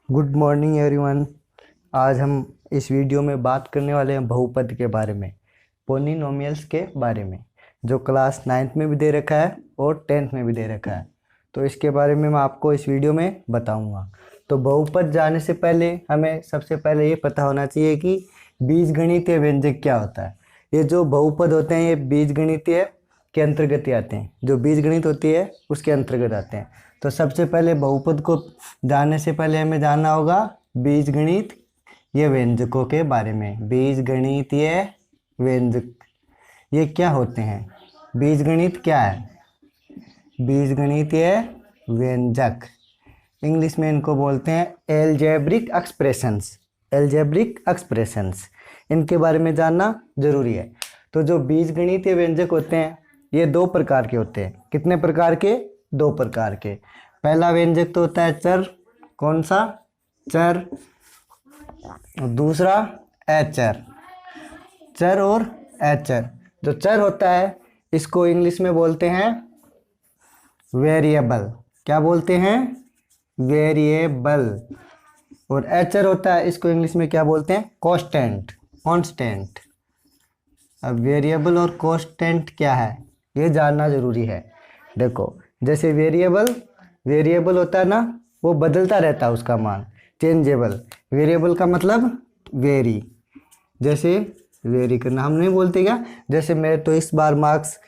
Good morning everyone. आज हम इस वीडियो में बात करने वाले हैं बहुपद के बारे में, पोलिनोमियल्स के बारे में, जो क्लास 9th में भी दे रखा है और 10th में भी दे रखा है। तो इसके बारे में मैं आपको इस वीडियो में बताऊंगा। तो बहुपद जाने से पहले हमें सबसे पहले ये पता होना चाहिए कि बीजगणितीय व्यंजक क्या होता है। ये जो बहुपद होते हैं ये बीजगणितीय के अंतर्गत ही आते हैं, जो बीजगणित होती है उसके अंतर्गत आते हैं। तो सबसे पहले बहुपद को जानने से पहले हमें जानना होगा बीजगणित ये व्यंजकों के बारे में। बीजगणितीय व्यंजक ये क्या होते हैं? बीजगणित क्या है? बीजगणितीय व्यंजक इंग्लिश में इनको बोलते हैं एल्जेब्रिक एक्सप्रेशंस। एल्जेब्रिक एक्सप्रेशंस इनके बारे में जानना जरूरी है। तो जो बीजगणितीय व्यंजक होते हैं ये दो प्रकार के होते हैं। कितने प्रकार के? दो प्रकार के। पहला व्यंजक तो होता है चर। कौन सा? चर। दूसरा अचर। चर और अचर। जो चर होता है इसको इंग्लिश में बोलते हैं वेरिएबल। क्या बोलते हैं? वेरिएबल। और अचर होता है इसको इंग्लिश में क्या बोलते हैं? कांस्टेंट। कांस्टेंट। अब वेरिएबल और कांस्टेंट क्या है ये जानना जरूरी है। देखो, जैसे वेरिएबल होता है ना, वो बदलता रहता है उसका मान, चेंजेबल। वेरिएबल का मतलब वेरी, जैसे वेरी करना हम नहीं बोलते क्या? जैसे मेरे तो इस बार मार्क्स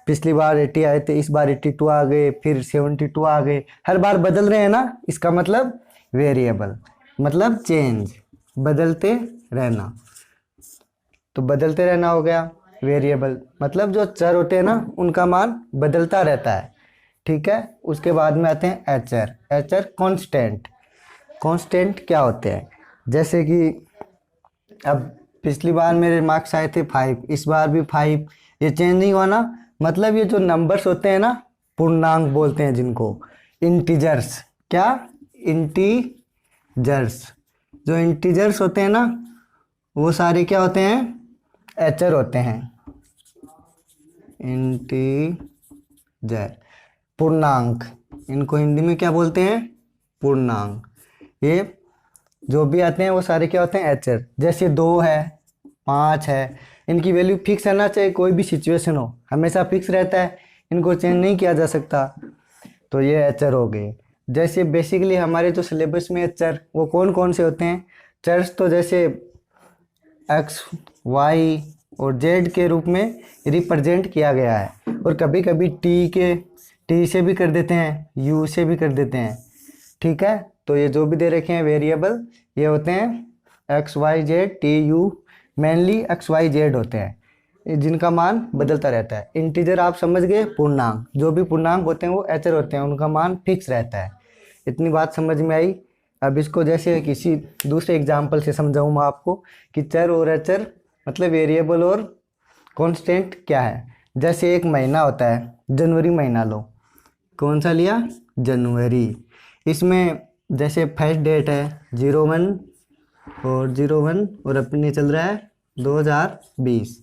पिछली बार 80 आए थे, इस बार 82 आ गए, फिर 72 आ गए, हर बार बदल रहे हैं ना, इसका मतलब वेरिएबल मतलब चेंज, बदलते रहना। तो बदलते रहना हो गया वेरिएबल। मतलब जो चर होते हैं ना उनका मान बदलता रहता है। ठीक है। उसके बाद में आते हैं अचर। अचर कांस्टेंट। कांस्टेंट क्या होते हैं? जैसे कि अब पिछली बार मेरे मार्क्स आए थे 5, इस बार भी 5, ये चेंज नहीं हुआ ना। मतलब ये जो नंबर्स होते हैं ना, पूर्णांक बोलते हैं जिनको, इंटीजर्स। क्या? इंटीजर्स। जो इंटीजर्स होते हैं ना वो सारे क्या होते हैं? अचर होते हैं। इंटीजर, पूर्णांक। इनको हिंदी में क्या बोलते हैं? पूर्णांक। ये जो भी आते हैं वो सारे क्या होते हैं? अचर। जैसे 2 है, 5 है, इनकी वैल्यू फिक्स रहना चाहिए। कोई भी सिचुएशन हो हमेशा फिक्स रहता है, इनको चेंज नहीं किया जा सकता। तो ये अचर हो गए। जैसे बेसिकली हमारे जो सिलेबस में अचर वो कौन कौन से होते हैं? चर्स तो जैसे एक्स, वाई और जेड के रूप में रिप्रेजेंट किया गया है, और कभी कभी टी से भी कर देते हैं, यू से भी कर देते हैं। ठीक है। तो ये जो भी दे रखे हैं वेरिएबल ये होते हैं X Y Z T U, mainly X Y Z होते हैं जिनका मान बदलता रहता है। इंटीजर आप समझ गए, पूर्णांक। जो भी पूर्णांक होते हैं वो अचर होते हैं, उनका मान फिक्स रहता है। इतनी बात समझ में आई। अब इसको जैसे किसी दूसरे एग्जाम्पल से समझाऊँ मैं आपको कि चर और अचर मतलब वेरिएबल और कांस्टेंट क्या है। जैसे एक महीना होता है, जनवरी महीना लो। कौन सा लिया? जनवरी। इसमें जैसे फर्स्ट डेट है 01 और अपने चल रहा है 2020।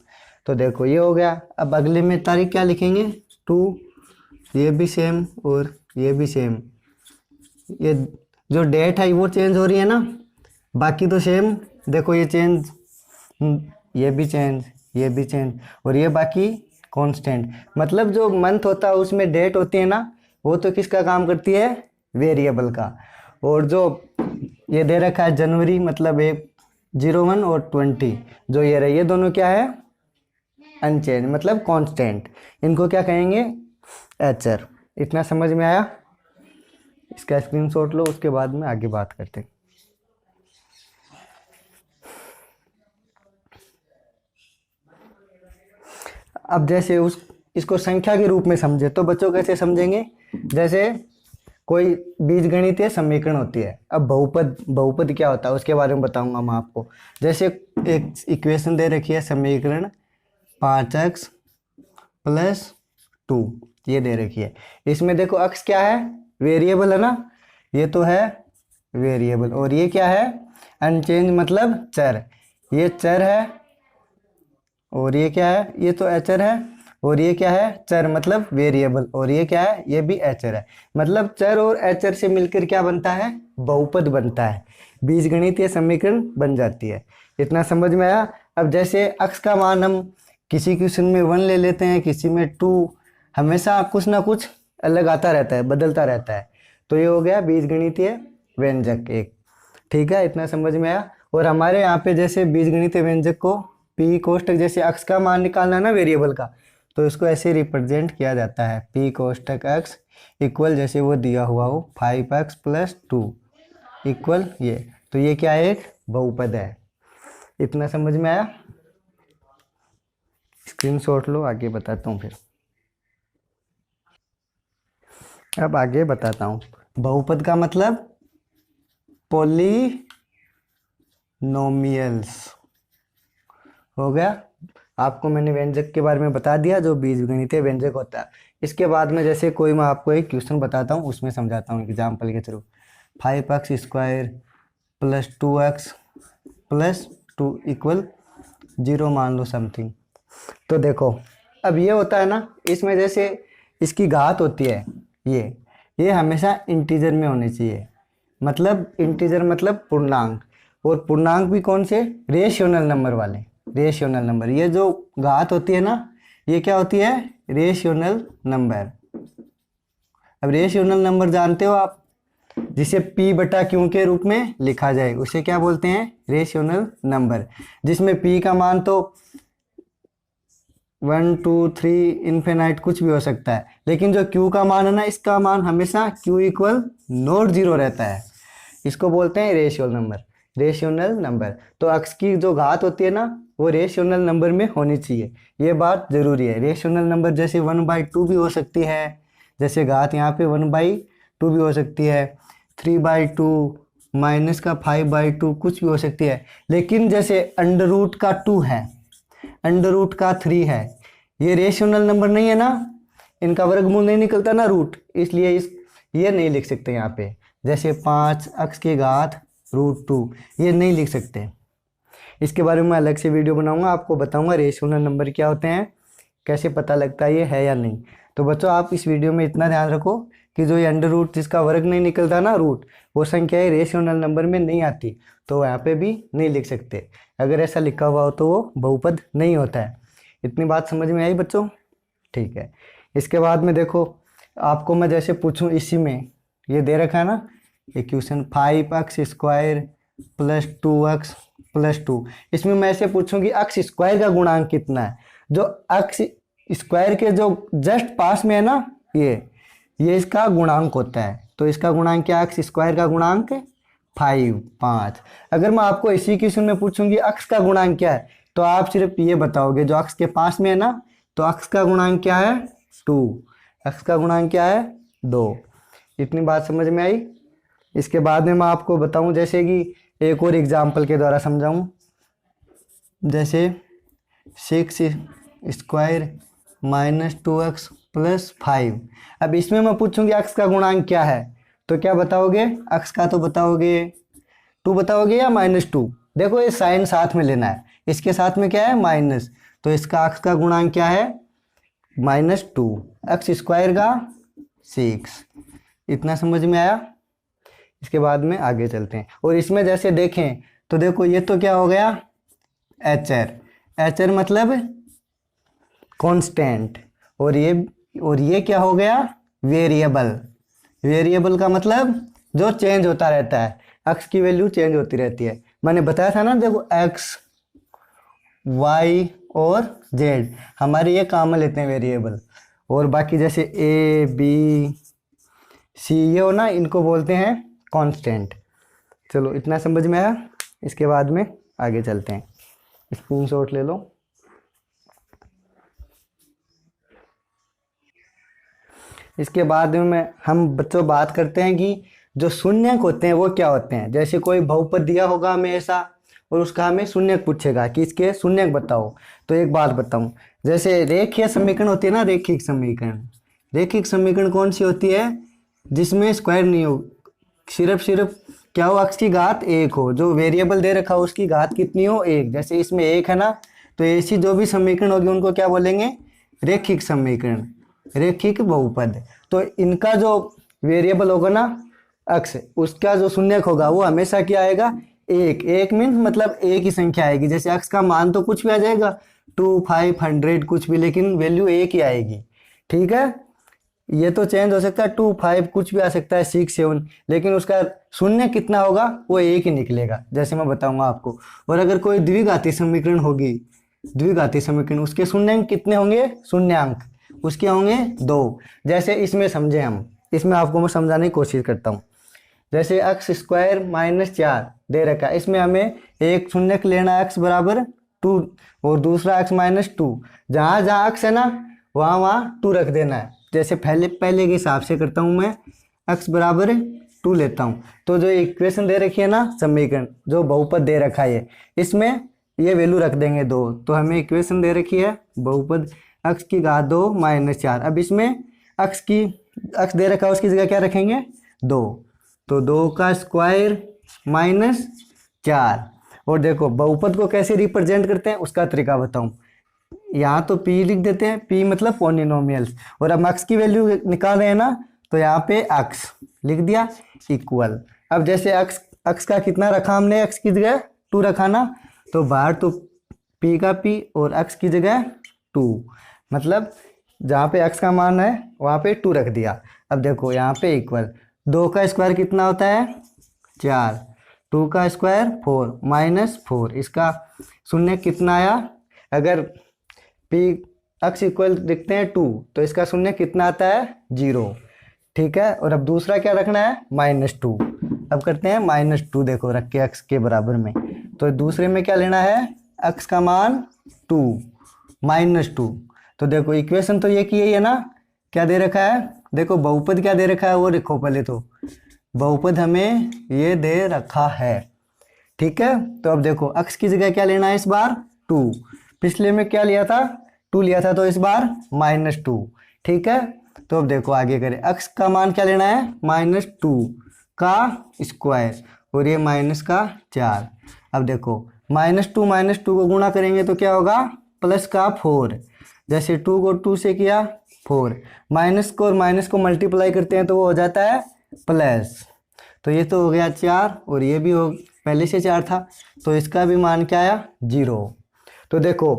तो देखो ये हो गया। अब अगले में तारीख क्या लिखेंगे? 2। ये भी सेम और ये भी सेम। ये जो डेट है वो चेंज हो रही है ना, बाकी तो सेम। देखो ये चेंज, ये भी चेंज, ये भी चेंज, और ये बाकी कांस्टेंट। मतलब जो मंथ होता है उसमें डेट होती है ना, वो तो किसका काम करती है? वेरिएबल का। और जो ये दे रखा है जनवरी, मतलब एक 01 और 20, जो ये रहे, ये दोनों क्या है? अनचेंज मतलब कांस्टेंट। इनको क्या कहेंगे? अचर। इतना समझ में आया? इसका स्क्रीनशॉट लो, उसके बाद में आगे बात करते हैं। अब जैसे इसको संख्या के रूप में समझे तो बच्चों कैसे समझेंगे? जैसे कोई बीजगणितीय समीकरण होती है। अब बहुपद क्या होता है उसके बारे में बताऊंगा मैं आपको। जैसे एक इक्वेशन दे रखी है, समीकरण 5x + 2 ये दे रखी है। इसमें देखो x क्या है? वेरिएबल है ना, ये तो है वेरिएबल। और ये क्या है? अनचेंज मतलब चर। ये चर है और ये क्या है? ये तो अचर है। और ये क्या है, चर मतलब वेरिएबल, और ये क्या है, ये भी एचर है। मतलब चर और एचर से मिलकर क्या बनता है, बहुपद बनता है, बीजगणितीय समीकरण बन जाती है। इतना समझ में आया। अब जैसे अक्स का मान हम किसी क्वेश्चन में 1 ले लेते हैं, किसी में 2, हमेशा कुछ ना कुछ अलग आता रहता है, बदलता रहता है। तो ये हो गया बीजगणितीय व्यंजक एक। ठीक है, इतना समझ में आया। और हमारे यहाँ पे जैसे बीजगणितीय व्यंजक को पी कोष्टक, जैसे अक्स का मान निकालना है ना वेरिएबल का, तो इसको ऐसे रिप्रेजेंट किया जाता है, पी कोष्टक एक्स इक्वल, जैसे वो दिया हुआ हो 5x + 2 इक्वल ये। तो ये क्या है, एक बहुपद है। इतना समझ में आया। स्क्रीनशॉट लो, आगे बताता हूँ फिर। अब आगे बताता हूँ। बहुपद का मतलब पॉलीनोमियल्स हो गया। आपको मैंने व्यंजक के बारे में बता दिया, जो बीजगणितीय व्यंजक होता है। इसके बाद में जैसे कोई मैं आपको एक क्वेश्चन बताता हूँ, उसमें समझाता हूँ एग्जाम्पल के थ्रू। 5x² + 2x + 2 इक्वल 0 मान लो समथिंग। तो देखो, अब ये होता है ना, इसमें जैसे इसकी घात होती है, ये हमेशा इंटीजर में होनी चाहिए। मतलब इंटीजर मतलब पूर्णांक, और पूर्णांक भी कौन से, रेशनल नंबर वाले, रेशनल नंबर। ये जो घात होती है ना, ये क्या होती है, रेशनल नंबर। अब रेशनल नंबर जानते हो आप, जिसे p/q के रूप में लिखा जाए, उसे क्या बोलते हैं, रेशनल नंबर। जिसमें p का मान तो 1 2 3 इन्फिनाइट कुछ भी हो सकता है, लेकिन जो q का मान है ना, इसका मान हमेशा q = नॉट 0 रहता है। इसको बोलते हैं रेशनल नंबर, रेशनल नंबर। तो अक्स की जो घात होती है ना, वो रेशनल नंबर में होनी चाहिए, ये बात जरूरी है। रेशनल नंबर जैसे 1/2 भी हो सकती है, जैसे घात यहाँ पे 1/2 भी हो सकती है, 3/2 -5/2 कुछ भी हो सकती है। लेकिन जैसे √2 है, √3 है, ये रेशनल नंबर नहीं है ना, इनका वर्गमूल नहीं निकलता ना रूट, इसलिए ये नहीं लिख सकते यहाँ पे। जैसे 5x की घात √2, ये नहीं लिख सकते। इसके बारे में मैं अलग से वीडियो बनाऊंगा, आपको बताऊंगा रेशनल नंबर क्या होते हैं, कैसे पता लगता है ये है या नहीं। तो बच्चों, आप इस वीडियो में इतना ध्यान रखो कि जो ये √ जिसका वर्ग नहीं निकलता ना रूट, वो संख्या रेशनल नंबर में नहीं आती, तो यहाँ पे भी नहीं लिख सकते। अगर ऐसा लिखा हुआ हो तो वो बहुपद नहीं होता है। इतनी बात समझ में आई बच्चों? ठीक है। इसके बाद में देखो, आपको मैं जैसे पूछूं, इसी में ये दे रखा है ना इक्वेशन 5x² + 2x + 2, इसमें मैं ऐसे पूछूं कि x² का गुणांक कितना है। जो x² के जो जस्ट पास में है ना, ये इसका गुणांक होता है। तो इसका गुणांक क्या है, x² का गुणांक 5। अगर मैं आपको इसी क्वेश्चन में पूछूंगी x का गुणांक क्या है, तो आप सिर्फ ये बताओगे, जो x के पास में है ना, तो x का गुणांक क्या है, 2। x का गुणांक क्या है, 2। इतनी बात समझ में आई। इसके बाद में मैं आपको बताऊं, जैसे कि एक और एग्जाम्पल के द्वारा समझाऊं, जैसे 6² - 2x + 5। अब इसमें मैं पूछूंगी x का गुणांक क्या है, तो क्या बताओगे, x का तो बताओगे 2 बताओगे या -2। देखो, ये साइन साथ में लेना है, इसके साथ में क्या है, माइनस, तो इसका x का गुणांक क्या है, -2, x² का 6। इतना समझ में आया। इसके बाद में आगे चलते हैं, और इसमें जैसे देखें तो देखो, ये तो क्या हो गया, एचर मतलब कांस्टेंट, और ये क्या हो गया, वेरिएबल। वेरिएबल का मतलब जो चेंज होता रहता है, एक्स की वैल्यू चेंज होती रहती है। मैंने बताया था ना, देखो एक्स, वाई और जेड हमारे ये काम में लेते हैं वेरिएबल, और बाकी जैसे ए बी सी ये हो ना, इनको बोलते हैं कांस्टेंट। चलो, इतना समझ में आया। इसके बाद में आगे चलते हैं, स्क्रीनशॉट ले लो। इसके बाद में हम बच्चों बात करते हैं कि जो शून्यक होते हैं वो क्या होते हैं। जैसे कोई बहुपद दिया होगा हमें ऐसा, और उसका हमें शून्यक पूछेगा कि इसके शून्यक बताओ। तो एक बात बताऊं, जैसे रेखीय समीकरण होती है ना, रैखिक समीकरण, रैखिक समीकरण कौन सी होती है, जिसमें स्क्वायर नहीं हो, सिर्फ क्या हो, x की घात 1 हो, जो वेरिएबल दे रखा हो उसकी घात कितनी हो, 1। जैसे इसमें 1 है ना, तो ऐसी जो भी समीकरण होगी उनको क्या बोलेंगे, रेखिक समीकरण, रेखिक बहुपद। तो इनका जो वेरिएबल होगा ना अक्स, उसका जो शून्यक होगा वो हमेशा क्या आएगा, एक। एक मीन्स मतलब एक ही संख्या आएगी। जैसे अक्स का मान तो कुछ भी आ जाएगा, 2, 5, 100 कुछ भी, लेकिन वैल्यू एक ही आएगी। ठीक है, ये तो चेंज हो सकता है, 2, 5 कुछ भी आ सकता है, 6, 7, लेकिन उसका शून्य कितना होगा वो एक ही निकलेगा, जैसे मैं बताऊंगा आपको। और अगर कोई द्विघाती समीकरण होगी, द्विघाती समीकरण, उसके शून्यंक कितने होंगे, शून्यंक उसके होंगे 2। जैसे इसमें समझे हम, इसमें आपको मैं समझाने की कोशिश करता हूँ। जैसे x स्क्वायर माइनस 4 दे रखा है, इसमें हमें एक शून्यक लेना है x बराबर 2 और दूसरा x माइनस 2। जहाँ जहाँ x है ना वहाँ वहाँ 2 रख देना है। जैसे पहले के हिसाब से करता हूँ मैं, x बराबर 2 लेता हूँ। तो जो इक्वेशन दे रखी है ना, समीकरण जो बहुपद दे रखा है, इसमें ये वैल्यू रख देंगे 2। तो हमें इक्वेशन दे रखी है बहुपद x की घात 2 माइनस 4। अब इसमें x दे रखा है, उसकी जगह क्या रखेंगे 2। तो 2 का स्क्वायर माइनस 4। और देखो बहुपद को कैसे रिप्रेजेंट करते हैं उसका तरीका बताऊं। यहाँ तो p लिख देते हैं, p मतलब पॉलिनोमियल्स, और अब x की वैल्यू निकाल रहे हैं ना, तो यहाँ पे x लिख दिया इक्वल। अब जैसे x का कितना रखा हमने, x की जगह 2 रखा ना, तो बाहर तो p का p और x की जगह 2, मतलब जहाँ पे x का मान है वहाँ पे 2 रख दिया। अब देखो यहाँ पे इक्वल, 2 का स्क्वायर कितना होता है 4, 2 का स्क्वायर 4 माइनस 4, इसका शून्य कितना आया। अगर p x इक्वल देखते हैं 2, तो इसका शून्य कितना आता है 0। ठीक है, और अब दूसरा क्या रखना है -2। अब करते हैं -2, देखो रख के x के बराबर में, तो दूसरे में क्या लेना है, x का मान 2 -2। तो देखो इक्वेशन तो ये की है ना, क्या दे रखा है, देखो बहुपद क्या दे रखा है वो देखो। पहले तो बहुपद हमें ये दे रखा है। ठीक है, तो अब देखो x की जगह क्या लेना है इस बार 2। पिछले में क्या लिया था 2 लिया था, तो इस बार -2। ठीक है, तो अब देखो आगे करें, x का मान क्या लेना है -2 का स्क्वायर और ये माइनस का 4। अब देखो -2 को गुणा करेंगे तो क्या होगा, प्लस का 4। जैसे 2 को 2 से किया 4, माइनस को और माइनस को मल्टीप्लाई करते हैं तो वो हो जाता है प्लस। तो ये तो हो गया 4 और ये भी हो, पहले से 4 था, तो इसका भी मान क्या आया 0। तो देखो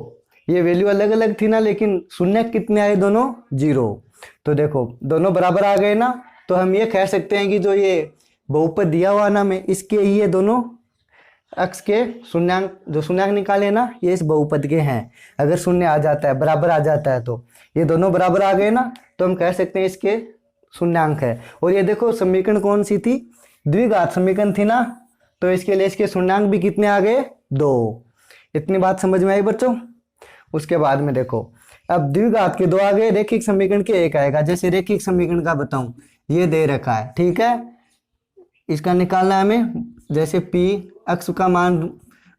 ये वैल्यू अलग अलग थी ना, लेकिन शून्य कितने आए दोनों 0। तो देखो दोनों बराबर आ गए ना, तो हम ये कह सकते हैं कि जो ये बहुपद दिया हुआ ना में, इसके ये दोनों x के शून्यांक, जो शून्यांक निकाले ना, ये इस बहुपद के हैं। अगर शून्य आ जाता है, बराबर आ जाता है, तो ये दोनों बराबर आ गए ना, तो हम कह सकते हैं इसके शून्यांक है। और ये देखो समीकरण कौन सी थी, द्विघात समीकरण थी ना, तो इसके लिए इसके शून्यांक भी कितने आ गए 2। इतनी बात समझ में आई बच्चों। उसके बाद में देखो अब द्विघात के 2 आ गए, रेखिक समीकरण के 1 आएगा। जैसे रेखिक समीकरण का बताऊं, ये दे रखा है, ठीक है, इसका निकालना है हमें। जैसे p x का मान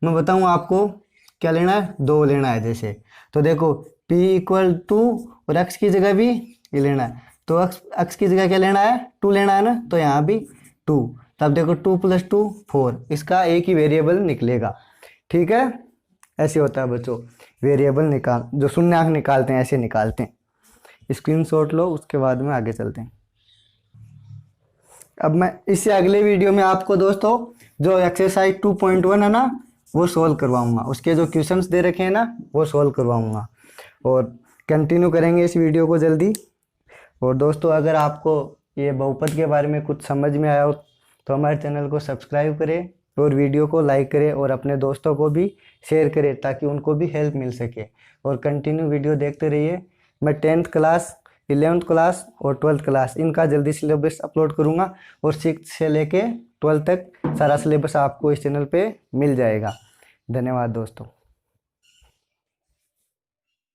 मैं बताऊं आपको क्या लेना है, 2 लेना है जैसे। तो देखो p इक्वल 2 और x की जगह भी ये लेना है, तो x की जगह क्या लेना है 2 लेना है ना, तो यहाँ भी 2। तब देखो 2 + 2 4, इसका एक ही वेरिएबल निकलेगा। ठीक है, ऐसे होता है बच्चों, वेरिएबल निकाल, जो शून्यंक निकालते हैं ऐसे निकालते हैं। स्क्रीनशॉट लो, उसके बाद में आगे चलते हैं। अब मैं इससे अगले वीडियो में आपको दोस्तों जो एक्सरसाइज 2.1 है ना वो सोल्व करवाऊंगा, उसके जो क्वेश्चंस दे रखे हैं ना वो सोल्व करवाऊंगा, और कंटिन्यू करेंगे इस वीडियो को जल्दी। और दोस्तों अगर आपको ये बहुपद के बारे में कुछ समझ में आया हो तो हमारे चैनल को सब्सक्राइब करें और वीडियो को लाइक करें और अपने दोस्तों को भी शेयर करें ताकि उनको भी हेल्प मिल सके। और कंटिन्यू वीडियो देखते रहिए। मैं 10th क्लास, 11th क्लास और 12th क्लास इनका जल्दी सिलेबस अपलोड करूंगा, और 6th से लेके 12th तक सारा सिलेबस आपको इस चैनल पे मिल जाएगा। धन्यवाद दोस्तों।